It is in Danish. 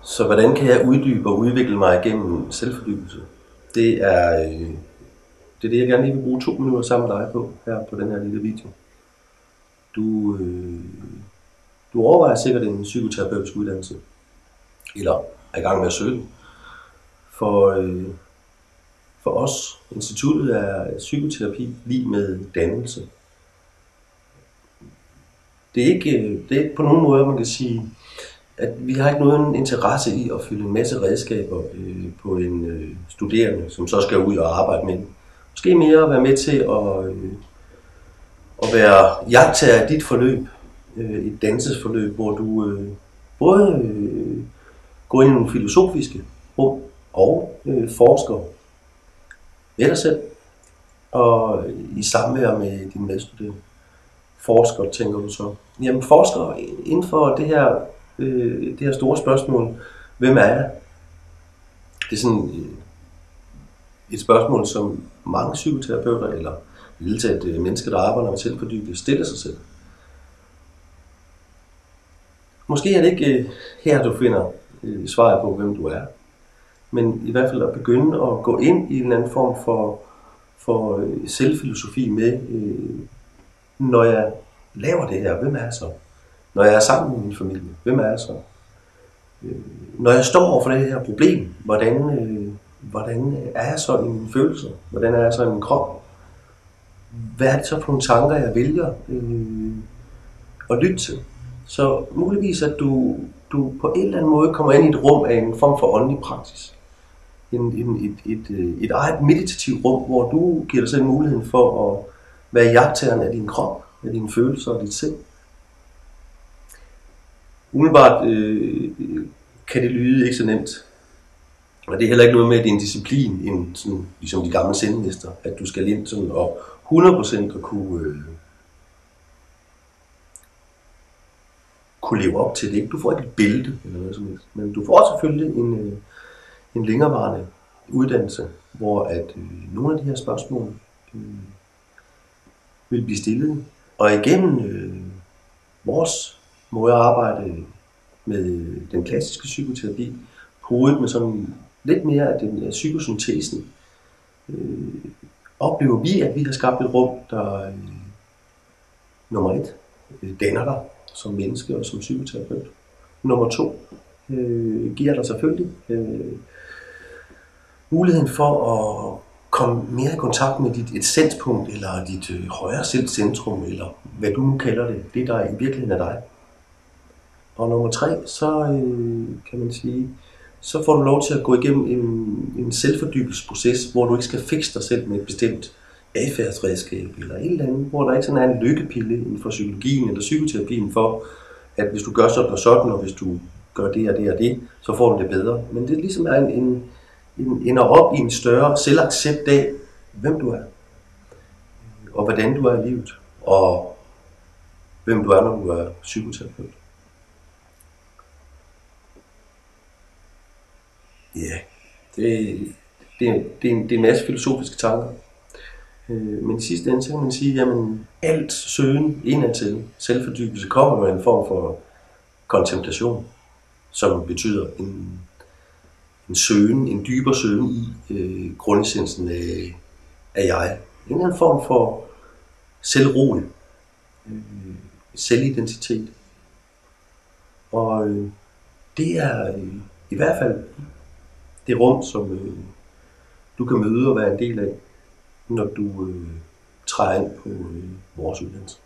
Så hvordan kan jeg uddybe og udvikle mig igennem selvfordybelse? Det er det, jeg gerne lige vil bruge 2 minutter sammen med dig på, her på den her lille video. Du overvejer sikkert en psykoterapeutisk uddannelse, eller er i gang med at søge den. For os, instituttet, er psykoterapi lig med dannelse. Det er ikke på nogen måde, man kan sige, at vi har ikke nogen interesse i at fylde en masse redskaber på en studerende, som så skal ud og arbejde med den. Måske mere at være med til at være iagttager af dit forløb, et dannelsesforløb, hvor du både går ind i nogle filosofiske rum og forsker med dig selv og i samvær med dine medstuderende. Forsker, tænker du så? Jamen forsker inden for det her store spørgsmål, hvem er jeg? Det er sådan et spørgsmål, som mange psykoterapeuter eller i det hele taget mennesker, der arbejder med selvfordybelse, stiller sig selv. Måske er det ikke her, du finder svaret på, hvem du er, men i hvert fald at begynde at gå ind i en anden form for selvfilosofi med, når jeg laver det her, hvem er jeg så? Når jeg er sammen med min familie, hvem er jeg så? Når jeg står over for det her problem, hvordan er jeg så i mine følelser? Hvordan er jeg så i min krop? Hvad er det så for nogle tanker, jeg vælger at lytte til? Så muligvis, at du på en eller anden måde kommer ind i et rum af en form for åndelig praksis. Et eget meditativt rum, hvor du giver dig selv muligheden for at være iagttageren af din krop, af dine følelser og dit sind. Umiddelbart kan det lyde ikke så nemt. Og det er heller ikke noget med, at det er en disciplin, sådan, ligesom de gamle zenmestre, at du skal ind sådan og 100% at kunne leve op til det. Ikke? Du får ikke et bælte eller noget som helst, men du får selvfølgelig en længerevarende uddannelse, hvor at nogle af de her spørgsmål vil blive stillet. Og igennem vores måde at arbejde med den klassiske psykoterapi, hovedet med sådan lidt mere af den psykosyntesen, oplever vi, at vi har skabt et rum, der nummer 1 danner dig som menneske og som psykoterapeut. Nummer 2 giver dig selvfølgelig muligheden for at komme mere i kontakt med dit essenspunkt, eller dit højere selvcentrum, eller hvad du nu kalder det, det der i virkeligheden er dig. Og nummer 3, så kan man sige, så får du lov til at gå igennem en selvfordybelsesproces, hvor du ikke skal fikse dig selv med et bestemt adfærdsredskab, eller et eller andet, hvor der ikke sådan er en lykkepille inden for psykologien eller psykoterapien for, at hvis du gør sådan og sådan, og hvis du gør det og det og det, så får du det bedre. Men det ligesom er ender op i en større selvaccept af, hvem du er, og hvordan du er i livet, og hvem du er, når du er psykoterapeut. Ja, det er en masse filosofiske tanker. Men i sidste ende, så kan man sige, jamen alt søgen indadtil, selvfordybelse, kommer med en form for kontemplation, som betyder en søgen, en dybere søgen i grundessensen af jeg. En anden form for selvro, selvidentitet. Og det er i hvert fald det rum, som du kan møde og være en del af, når du træder ind på vores uddannelse.